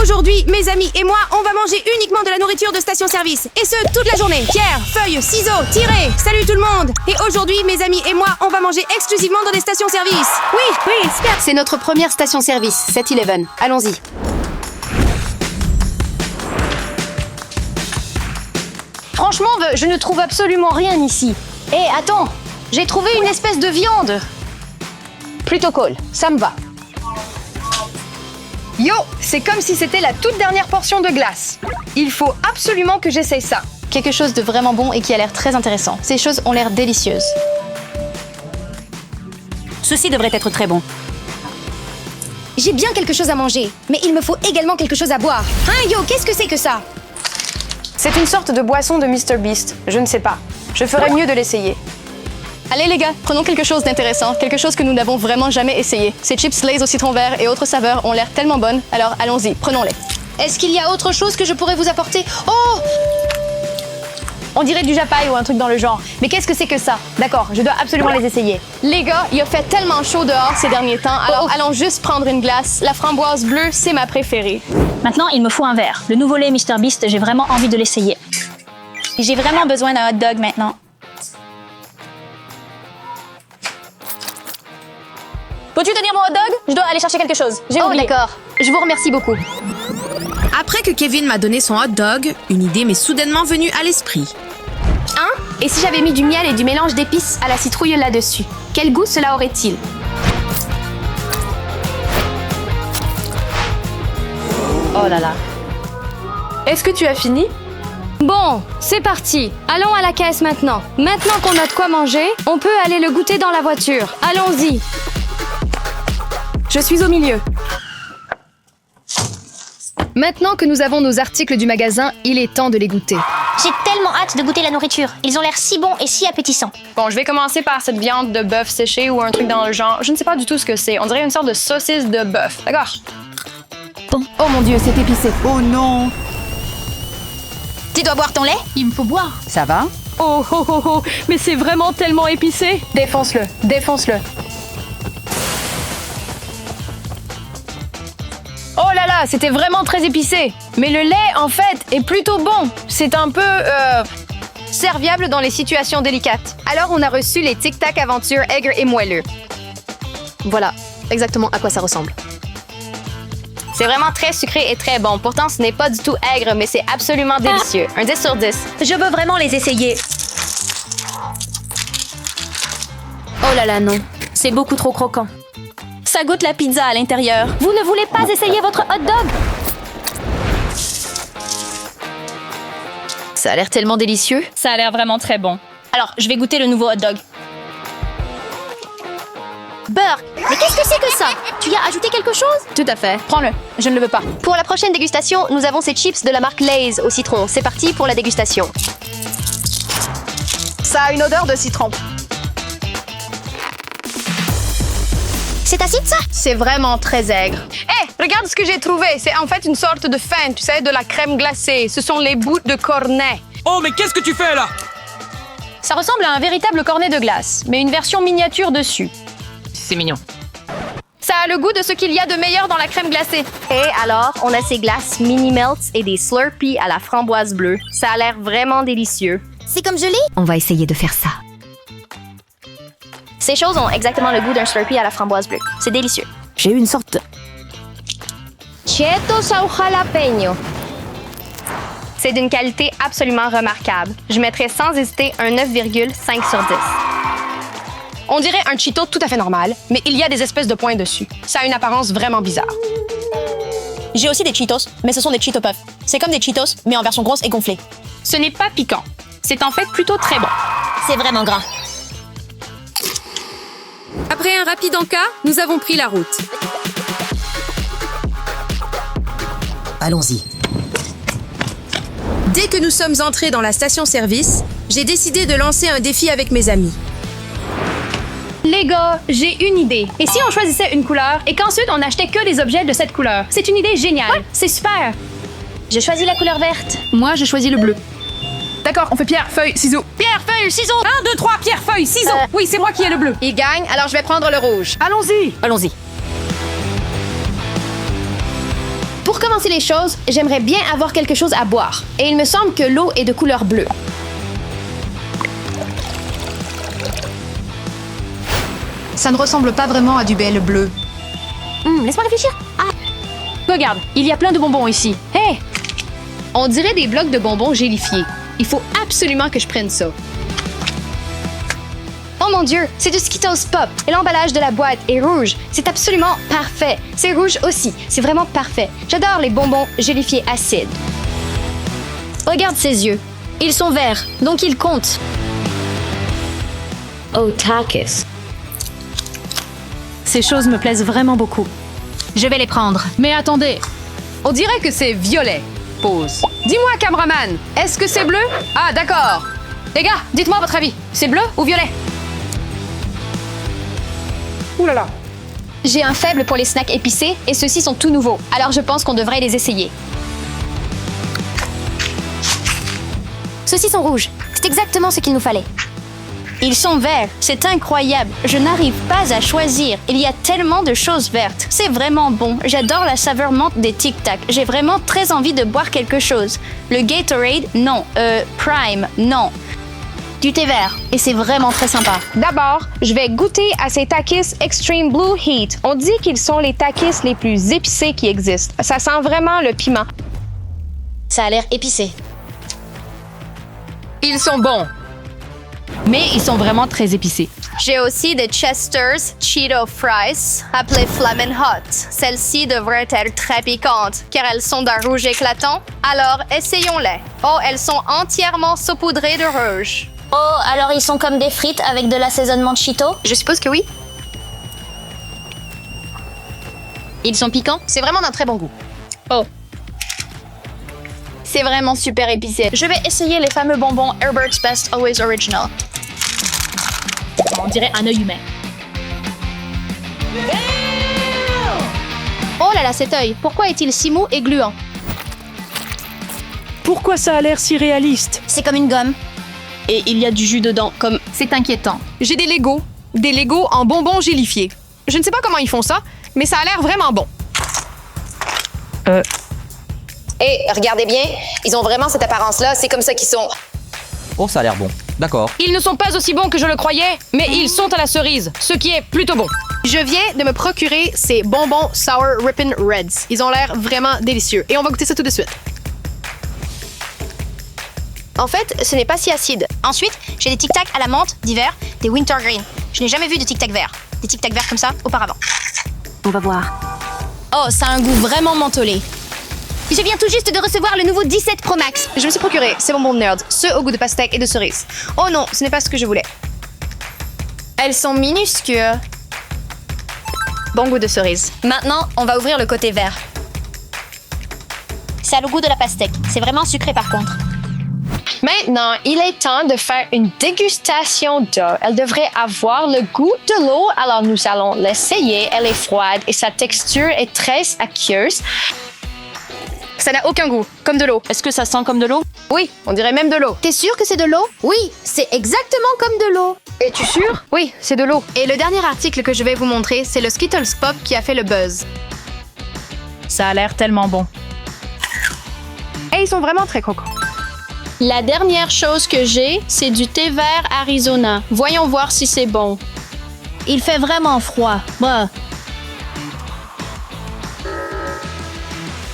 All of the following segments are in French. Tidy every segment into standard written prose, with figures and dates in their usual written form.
Aujourd'hui, mes amis et moi, on va manger uniquement de la nourriture de station-service. Et ce, toute la journée. Pierre, feuille, ciseaux, tirez. Salut tout le monde. Et aujourd'hui, mes amis et moi, on va manger exclusivement dans des stations-service. Oui, super. C'est notre première station-service, 7-Eleven. Allons-y. Franchement, je ne trouve absolument rien ici. Hé, attends, j'ai trouvé une espèce de viande. Plutôt cool, ça me va. Yo, c'est comme si c'était la toute dernière portion de glace. Il faut absolument que j'essaye ça. Quelque chose de vraiment bon et qui a l'air très intéressant. Ces choses ont l'air délicieuses. Ceci devrait être très bon. J'ai bien quelque chose à manger, mais il me faut également quelque chose à boire. Hein, yo, qu'est-ce que c'est que ça? C'est une sorte de boisson de Mr Beast. Je ne sais pas. Je ferais mieux de l'essayer. Allez les gars, prenons quelque chose d'intéressant, quelque chose que nous n'avons vraiment jamais essayé. Ces chips Lay's au citron vert et autres saveurs ont l'air tellement bonnes, alors allons-y, prenons-les. Est-ce qu'il y a autre chose que je pourrais vous apporter? Oh! On dirait du japaï ou un truc dans le genre. Mais qu'est-ce que c'est que ça? D'accord, je dois absolument les essayer. Les gars, il a fait tellement chaud dehors ces derniers temps, alors allons juste prendre une glace. La framboise bleue, c'est ma préférée. Maintenant, il me faut un verre. Le nouveau lait Mr Beast, j'ai vraiment envie de l'essayer. J'ai vraiment besoin d'un hot dog maintenant. Peux-tu tenir mon hot dog? Je dois aller chercher quelque chose. J'ai oublié. D'accord. Je vous remercie beaucoup. Après que Kevin m'a donné son hot dog, une idée m'est soudainement venue à l'esprit. Hein? Et si j'avais mis du miel et du mélange d'épices à la citrouille là-dessus? Quel goût cela aurait-il? Oh là là. Est-ce que tu as fini? Bon, c'est parti. Allons à la caisse maintenant. Maintenant qu'on a de quoi manger, on peut aller le goûter dans la voiture. Allons-y. Je suis au milieu. Maintenant que nous avons nos articles du magasin, il est temps de les goûter. J'ai tellement hâte de goûter la nourriture. Ils ont l'air si bons et si appétissants. Bon, je vais commencer par cette viande de bœuf séchée ou un truc dans le genre. Je ne sais pas du tout ce que c'est. On dirait une sorte de saucisse de bœuf. D'accord. Oh mon Dieu, c'est épicé. Oh non! Tu dois boire ton lait? Il me faut boire. Ça va? Oh, oh, oh, oh, mais c'est vraiment tellement épicé. Défonce-le, défonce-le. Oh là là, c'était vraiment très épicé. Mais le lait, en fait, est plutôt bon. C'est un peu, serviable dans les situations délicates. Alors, on a reçu les Tic Tac Aventure aigres et moelleux. Voilà, exactement à quoi ça ressemble. C'est vraiment très sucré et très bon. Pourtant, ce n'est pas du tout aigre, mais c'est absolument délicieux. Un 10 sur 10. Je veux vraiment les essayer. Oh là là, non. C'est beaucoup trop croquant. Ça goûte la pizza à l'intérieur. Vous ne voulez pas essayer votre hot dog? Ça a l'air tellement délicieux. Ça a l'air vraiment très bon. Alors, je vais goûter le nouveau hot dog. Burk, mais qu'est-ce que c'est que ça? Tu y as ajouté quelque chose? Tout à fait. Prends-le. Je ne le veux pas. Pour la prochaine dégustation, nous avons ces chips de la marque Lay's au citron. C'est parti pour la dégustation. Ça a une odeur de citron. C'est acide, ça? C'est vraiment très aigre. Hé, regarde ce que j'ai trouvé. C'est en fait une sorte de fin, tu sais, de la crème glacée. Ce sont les bouts de cornet. Oh, mais qu'est-ce que tu fais là? Ça ressemble à un véritable cornet de glace, mais une version miniature dessus. C'est mignon. Ça a le goût de ce qu'il y a de meilleur dans la crème glacée. Et alors, on a ces glaces mini melts et des Slurpees à la framboise bleue. Ça a l'air vraiment délicieux. C'est comme gelé? On va essayer de faire ça. Ces choses ont exactement le goût d'un Slurpee à la framboise bleue. C'est délicieux. J'ai eu une sorte de... Cheetos au jalapeno. C'est d'une qualité absolument remarquable. Je mettrais sans hésiter un 9,5 sur 10. On dirait un Cheeto tout à fait normal, mais il y a des espèces de points dessus. Ça a une apparence vraiment bizarre. J'ai aussi des Cheetos, mais ce sont des Cheeto Puffs. C'est comme des Cheetos, mais en version grosse et gonflée. Ce n'est pas piquant. C'est en fait plutôt très bon. C'est vraiment gras. Après un rapide encas, nous avons pris la route. Allons-y. Dès que nous sommes entrés dans la station-service, j'ai décidé de lancer un défi avec mes amis. Les gars, j'ai une idée. Et si on choisissait une couleur et qu'ensuite on n'achetait que des objets de cette couleur? C'est une idée géniale. C'est super. Je choisis la couleur verte. Moi, je choisis le bleu. D'accord, on fait pierre, feuille, ciseaux. Pierre, feuille, ciseaux. 1, 2, 3, pierre, feuille, ciseaux. Oui, c'est moi qui ai le bleu. Il gagne, alors je vais prendre le rouge. Allons-y! Allons-y. commencer les choses, j'aimerais bien avoir quelque chose à boire. Et il me semble que l'eau est de couleur bleue. Ça ne ressemble pas vraiment à du bel bleu. Laisse-moi réfléchir. Regarde, il y a plein de bonbons ici. Hé! On dirait des blocs de bonbons gélifiés. Il faut absolument que je prenne ça. Oh mon Dieu, c'est du Skittles Pop. Et l'emballage de la boîte est rouge. C'est absolument parfait. C'est rouge aussi. C'est vraiment parfait. J'adore les bonbons gélifiés acides. Regarde ses yeux. Ils sont verts, donc ils comptent. Oh, Takis. Ces choses me plaisent vraiment beaucoup. Je vais les prendre. Mais attendez, on dirait que c'est violet. Pause. Dis-moi, cameraman, est-ce que c'est bleu? Ah, d'accord. Les gars, dites-moi votre avis. C'est bleu ou violet? Ouh là là. J'ai un faible pour les snacks épicés et ceux-ci sont tout nouveaux. Alors je pense qu'on devrait les essayer. Ceux-ci sont rouges. C'est exactement ce qu'il nous fallait. Ils sont verts. C'est incroyable. Je n'arrive pas à choisir. Il y a tellement de choses vertes. C'est vraiment bon. J'adore la saveur menthe des Tic Tac. J'ai vraiment très envie de boire quelque chose. Le Gatorade, non. Prime, non. Du thé vert. Et c'est vraiment très sympa. D'abord, je vais goûter à ces Takis Extreme Blue Heat. On dit qu'ils sont les Takis les plus épicés qui existent. Ça sent vraiment le piment. Ça a l'air épicé. Ils sont bons. Mais ils sont vraiment très épicés. J'ai aussi des Chester's Cheeto Fries, appelées Flamin' Hot. Celles-ci devraient être très piquantes, car elles sont d'un rouge éclatant. Alors, essayons-les. Oh, elles sont entièrement saupoudrées de rouge. Oh, alors ils sont comme des frites avec de l'assaisonnement de Cheeto? Je suppose que oui. Ils sont piquants. C'est vraiment d'un très bon goût. Oh. C'est vraiment super épicé. Je vais essayer les fameux bonbons Herbert's Best Always Original. On dirait un œil humain. Oh là là, cet œil. Pourquoi est-il si mou et gluant? Pourquoi ça a l'air si réaliste? C'est comme une gomme. Et il y a du jus dedans, comme... C'est inquiétant. J'ai des Legos. Des Legos en bonbons gélifiés. Je ne sais pas comment ils font ça, mais ça a l'air vraiment bon. Et regardez bien, ils ont vraiment cette apparence-là. C'est comme ça qu'ils sont. Oh, ça a l'air bon. D'accord. Ils ne sont pas aussi bons que je le croyais, mais ils sont à la cerise, ce qui est plutôt bon. Je viens de me procurer ces bonbons Sour Rippin' Reds. Ils ont l'air vraiment délicieux. Et on va goûter ça tout de suite. En fait, ce n'est pas si acide. Ensuite, j'ai des Tic Tac à la menthe d'hiver, des Wintergreen. Je n'ai jamais vu de Tic Tac vert. Des Tic Tac verts comme ça auparavant. On va voir. Oh, ça a un goût vraiment mentholé. Je viens tout juste de recevoir le nouveau 17 Pro Max. Je me suis procuré ces bonbons de nerd, ceux au goût de pastèque et de cerise. Oh non, ce n'est pas ce que je voulais. Elles sont minuscules. Bon goût de cerise. Maintenant, on va ouvrir le côté vert. Ça a le goût de la pastèque. C'est vraiment sucré par contre. Maintenant, il est temps de faire une dégustation d'eau. Elle devrait avoir le goût de l'eau, alors nous allons l'essayer. Elle est froide et sa texture est très aqueuse. Ça n'a aucun goût, comme de l'eau. Est-ce que ça sent comme de l'eau? Oui, on dirait même de l'eau. T'es sûr que c'est de l'eau? Oui, c'est exactement comme de l'eau. Es-tu sûr? Oui, c'est de l'eau. Et le dernier article que je vais vous montrer, c'est le Skittles Pop qui a fait le buzz. Ça a l'air tellement bon. Et ils sont vraiment très croquants. La dernière chose que j'ai, c'est du thé vert Arizona. Voyons voir si c'est bon. Il fait vraiment froid. Bah.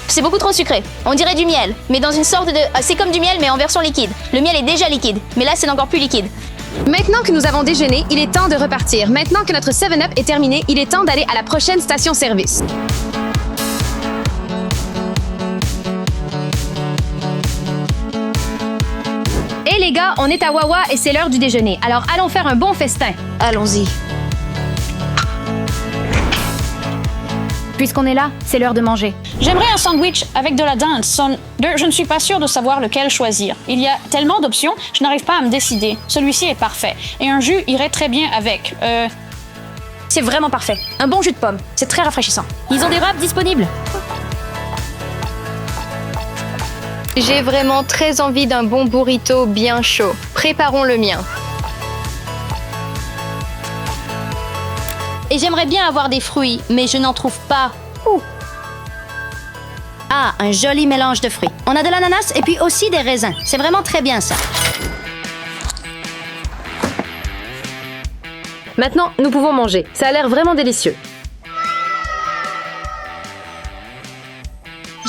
C'est beaucoup trop sucré. On dirait du miel, mais dans une sorte de... C'est comme du miel, mais en version liquide. Le miel est déjà liquide, mais là, c'est encore plus liquide. Maintenant que nous avons déjeuné, il est temps de repartir. Maintenant que notre 7-Up est terminé, il est temps d'aller à la prochaine station-service. Hey les gars, on est à Wawa et c'est l'heure du déjeuner. Alors allons faire un bon festin. Allons-y. Puisqu'on est là, c'est l'heure de manger. J'aimerais un sandwich avec de la dinde. Je ne suis pas sûre de savoir lequel choisir. Il y a tellement d'options, je n'arrive pas à me décider. Celui-ci est parfait. Et un jus irait très bien avec. C'est vraiment parfait. Un bon jus de pomme. C'est très rafraîchissant. Ils ont des wraps disponibles. J'ai vraiment très envie d'un bon burrito bien chaud. Préparons le mien. Et j'aimerais bien avoir des fruits, mais je n'en trouve pas. Ah, un joli mélange de fruits. On a de l'ananas et puis aussi des raisins. C'est vraiment très bien ça. Maintenant, nous pouvons manger. Ça a l'air vraiment délicieux.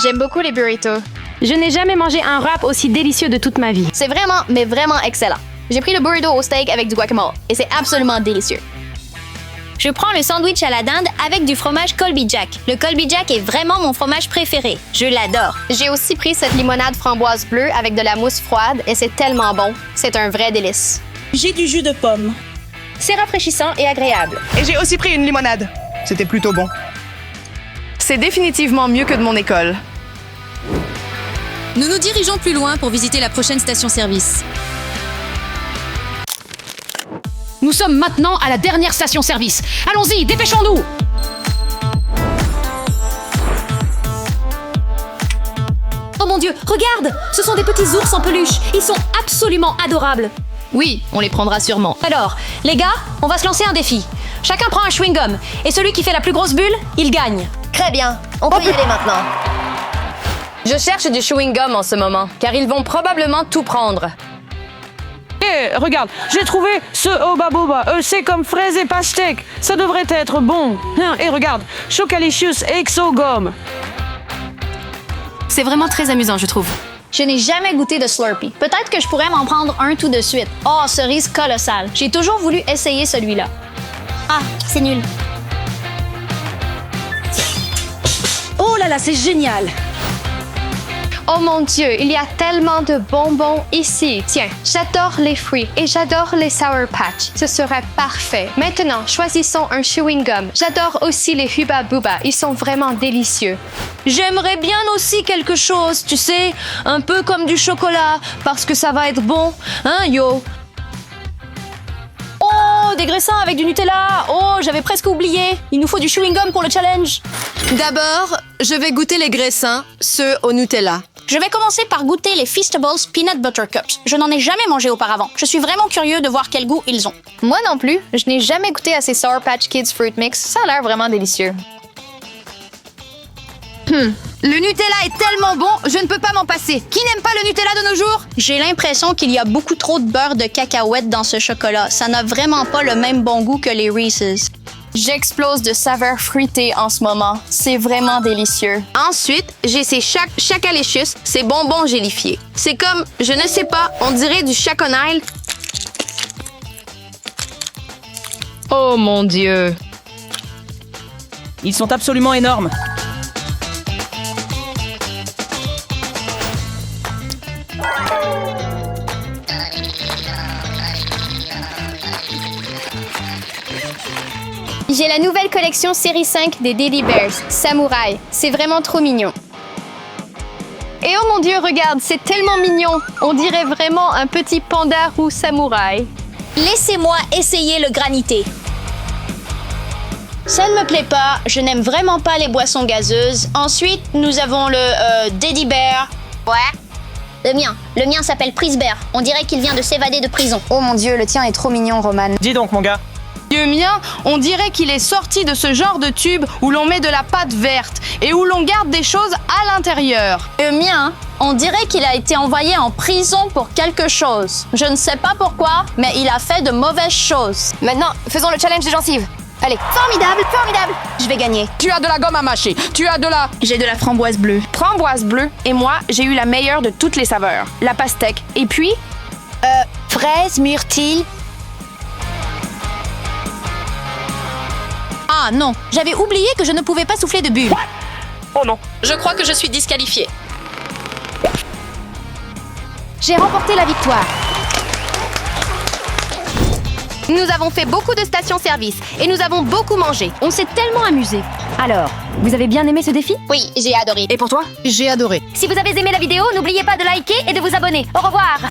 J'aime beaucoup les burritos. Je n'ai jamais mangé un wrap aussi délicieux de toute ma vie. C'est vraiment, mais vraiment excellent. J'ai pris le burrito au steak avec du guacamole et c'est absolument délicieux. Je prends le sandwich à la dinde avec du fromage Colby Jack. Le Colby Jack est vraiment mon fromage préféré. Je l'adore. J'ai aussi pris cette limonade framboise bleue avec de la mousse froide et c'est tellement bon. C'est un vrai délice. J'ai du jus de pomme. C'est rafraîchissant et agréable. Et j'ai aussi pris une limonade. C'était plutôt bon. C'est définitivement mieux que de mon école. Nous nous dirigeons plus loin pour visiter la prochaine station-service. Nous sommes maintenant à la dernière station-service. Allons-y, dépêchons-nous! Oh mon Dieu, regarde! Ce sont des petits ours en peluche. Ils sont absolument adorables. Oui, on les prendra sûrement. Alors, les gars, on va se lancer un défi. Chacun prend un chewing-gum. Et celui qui fait la plus grosse bulle, il gagne. Très bien, on peut y aller maintenant. Je cherche du chewing-gum en ce moment, car ils vont probablement tout prendre. Hé, regarde, j'ai trouvé ce Oba Boba. C'est comme fraise et pastèque. Ça devrait être bon. Et regarde, Chocalicious Exo Gomme. C'est vraiment très amusant, je trouve. Je n'ai jamais goûté de Slurpee. Peut-être que je pourrais m'en prendre un tout de suite. Oh, cerise colossale. J'ai toujours voulu essayer celui-là. Ah, c'est nul. Oh là là, c'est génial. Oh mon Dieu, il y a tellement de bonbons ici. Tiens, j'adore les fruits et j'adore les Sour Patch. Ce serait parfait. Maintenant, choisissons un chewing gum. J'adore aussi les Hubba Bubba. Ils sont vraiment délicieux. J'aimerais bien aussi quelque chose, tu sais, un peu comme du chocolat, parce que ça va être bon. Hein, yo? Oh, des graissins avec du Nutella. Oh, j'avais presque oublié. Il nous faut du chewing-gum pour le challenge. D'abord, je vais goûter les graissins, ceux au Nutella. Je vais commencer par goûter les Feastables Peanut Butter Cups. Je n'en ai jamais mangé auparavant. Je suis vraiment curieux de voir quel goût ils ont. Moi non plus. Je n'ai jamais goûté à ces Sour Patch Kids Fruit Mix. Ça a l'air vraiment délicieux. Le Nutella est tellement bon, je ne peux pas m'en passer. Qui n'aime pas le Nutella de nos jours? J'ai l'impression qu'il y a beaucoup trop de beurre de cacahuète dans ce chocolat. Ça n'a vraiment pas le même bon goût que les Reese's. J'explose de saveurs fruitées en ce moment. C'est vraiment délicieux. Ensuite, j'ai ces Chacalicious, ces bonbons gélifiés. C'est comme, je ne sais pas, on dirait du Chaconile. Oh mon Dieu. Ils sont absolument énormes. J'ai la nouvelle collection série 5 des Daily Bears, Samouraï. C'est vraiment trop mignon. Et oh mon Dieu, regarde, c'est tellement mignon. On dirait vraiment un petit panda roux samouraï. Laissez-moi essayer le granité. Ça ne me plaît pas, je n'aime vraiment pas les boissons gazeuses. Ensuite, nous avons le Daddy Bear. Ouais. Le mien s'appelle Prise Bear. On dirait qu'il vient de s'évader de prison. Oh mon Dieu, le tien est trop mignon, Roman. Dis donc, mon gars. Le mien, on dirait qu'il est sorti de ce genre de tube où l'on met de la pâte verte et où l'on garde des choses à l'intérieur. Le mien, on dirait qu'il a été envoyé en prison pour quelque chose. Je ne sais pas pourquoi, mais il a fait de mauvaises choses. Maintenant, faisons le challenge des gencives. Allez. Formidable, formidable. Je vais gagner. Tu as de la gomme à mâcher, tu as de la... J'ai de la framboise bleue. Framboise bleue, et moi, j'ai eu la meilleure de toutes les saveurs, la pastèque. Et puis, Fraise, myrtille. Ah non, j'avais oublié que je ne pouvais pas souffler de bulles. Oh non. Je crois que je suis disqualifiée. J'ai remporté la victoire. Nous avons fait beaucoup de stations-service et nous avons beaucoup mangé. On s'est tellement amusés. Alors, vous avez bien aimé ce défi? Oui, j'ai adoré. et pour toi? J'ai adoré. Si vous avez aimé la vidéo, n'oubliez pas de liker et de vous abonner. Au revoir.